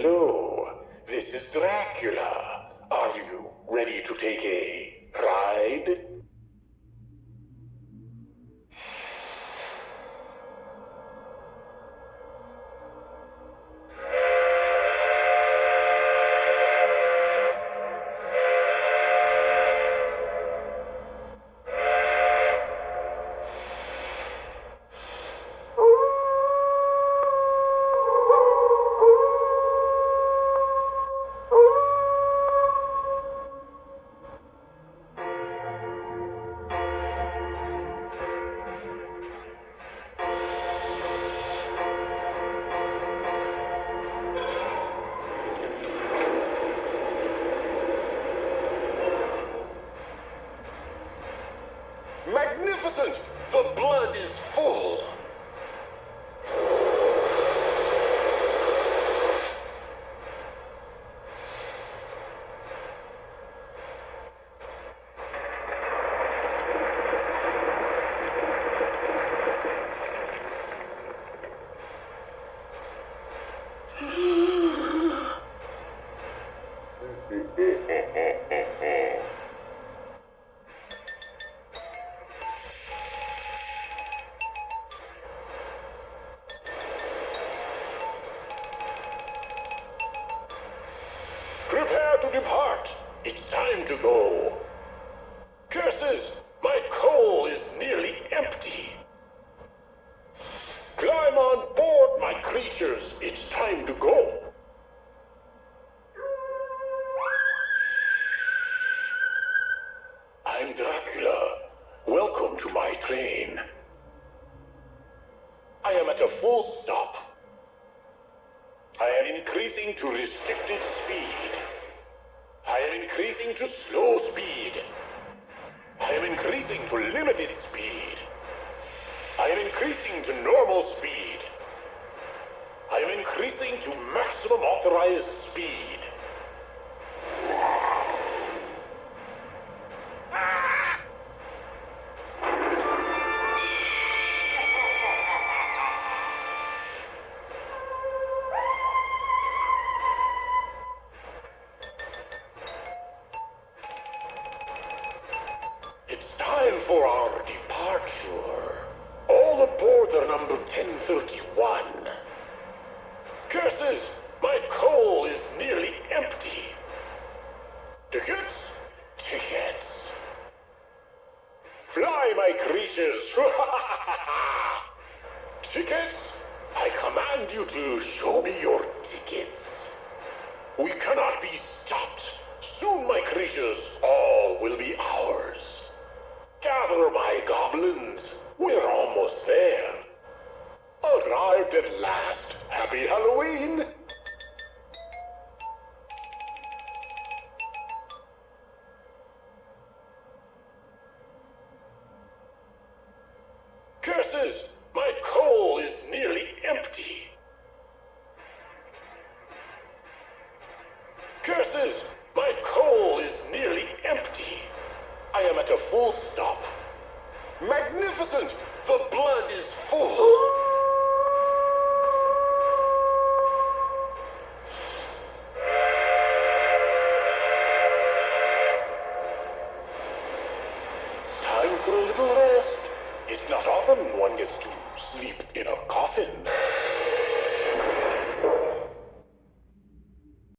Hello, this is Dracula. Are you ready to take a ride? Magnificent! The blood is full! Prepare to depart. It's time to go. Curses! My coal is nearly empty. Climb on board, my creatures. It's time to go. I'm Dracula. Welcome to my train. I am at a full stop. I am increasing to restricted speed. I am increasing to slow speed. I am increasing to limited speed. I am increasing to normal speed. I am increasing to maximum authorized speed. It's time for our departure. All aboard the number 1031. Curses! My coal is nearly empty. Tickets? Tickets. Fly, my creatures! Tickets? I command you to show me your tickets. We cannot be stopped. Soon, my creatures, all will be ours. Gather, my goblins. We're almost there. Arrived at last. Happy Halloween! Curses! My coal is nearly empty. Curses! My coal is nearly empty. I am at a full stop. Magnificent! The blood is full. Time for a little rest. It's not often one gets to sleep in a coffin.